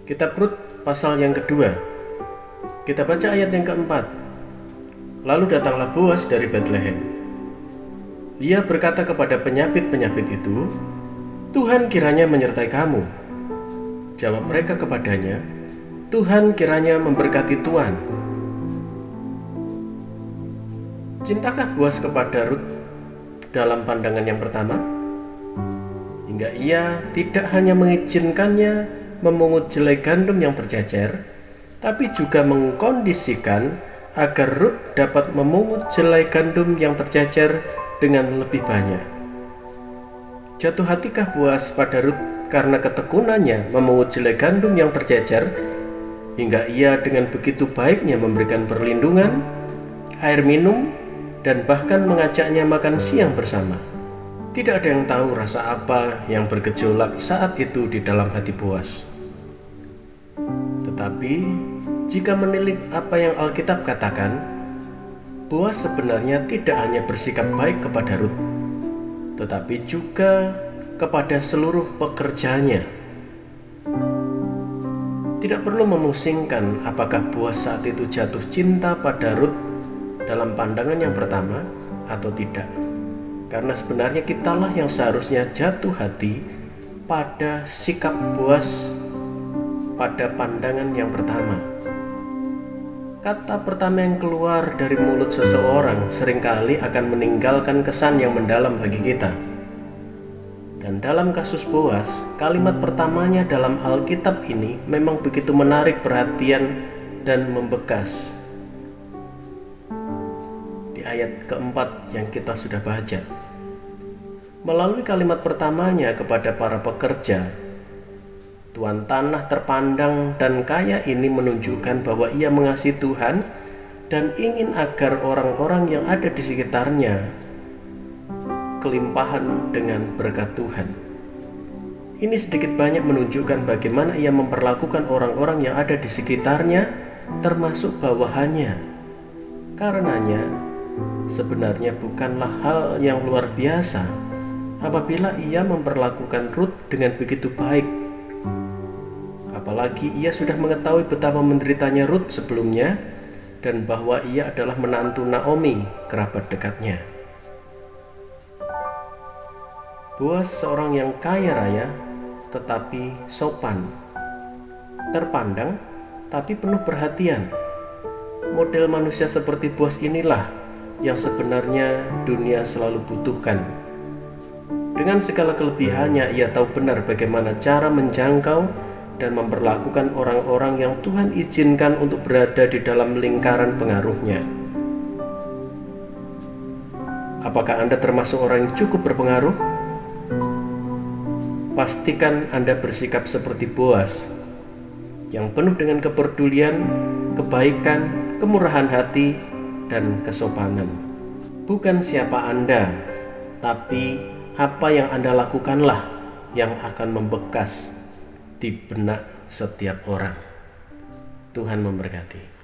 Kitab Rut pasal yang kedua. Kita baca ayat yang keempat. Lalu datanglah Boas dari Betlehem. Ia berkata kepada penyapit-penyapit itu, "Tuhan kiranya menyertai kamu." Jawab mereka kepadanya, "Tuhan kiranya memberkati tuan." Cintakah Boas kepada Rut dalam pandangan yang pertama? Hingga ia tidak hanya mengizinkannya memungut jelai gandum yang tercecer, tapi juga mengkondisikan agar Rut dapat memungut jelai gandum yang tercecer dengan lebih banyak. Jatuh hatikah Boas pada Rut karena ketekunannya memungut jelai gandum yang tercecer, hingga ia dengan begitu baiknya memberikan perlindungan, air minum, dan bahkan mengajaknya makan siang bersama? Tidak ada yang tahu rasa apa yang bergejolak saat itu di dalam hati Boas. Tetapi jika menilik apa yang Alkitab katakan, Boas sebenarnya tidak hanya bersikap baik kepada Rut, tetapi juga kepada seluruh pekerjanya. Tidak perlu memusingkan apakah Boas saat itu jatuh cinta pada Rut dalam pandangan yang pertama atau tidak, karena sebenarnya kitalah yang seharusnya jatuh hati pada sikap Boas pada pandangan yang pertama. Kata pertama yang keluar dari mulut seseorang seringkali akan meninggalkan kesan yang mendalam bagi kita. Dan dalam kasus Boas, kalimat pertamanya dalam Alkitab ini memang begitu menarik perhatian dan membekas. Di ayat keempat yang kita sudah baca, melalui kalimat pertamanya kepada para pekerja, tuan tanah terpandang dan kaya ini menunjukkan bahwa ia mengasihi Tuhan dan ingin agar orang-orang yang ada di sekitarnya kelimpahan dengan berkat Tuhan. Ini sedikit banyak menunjukkan bagaimana ia memperlakukan orang-orang yang ada di sekitarnya, termasuk bawahannya. Karenanya, sebenarnya bukanlah hal yang luar biasa apabila ia memperlakukan Rut dengan begitu baik. Apalagi ia sudah mengetahui betapa menderitanya Rut sebelumnya dan bahwa ia adalah menantu Naomi, kerabat dekatnya. Boas seorang yang kaya raya tetapi sopan, terpandang tapi penuh perhatian. Model manusia seperti Boas inilah yang sebenarnya dunia selalu butuhkan. Dengan segala kelebihannya, ia tahu benar bagaimana cara menjangkau dan memperlakukan orang-orang yang Tuhan izinkan untuk berada di dalam lingkaran pengaruhnya. Apakah Anda termasuk orang yang cukup berpengaruh? Pastikan Anda bersikap seperti Boas, yang penuh dengan kepedulian, kebaikan, kemurahan hati, dan kesopanan. Bukan siapa Anda, tapi apa yang Anda lakukanlah yang akan membekas di benak setiap orang. Tuhan memberkati.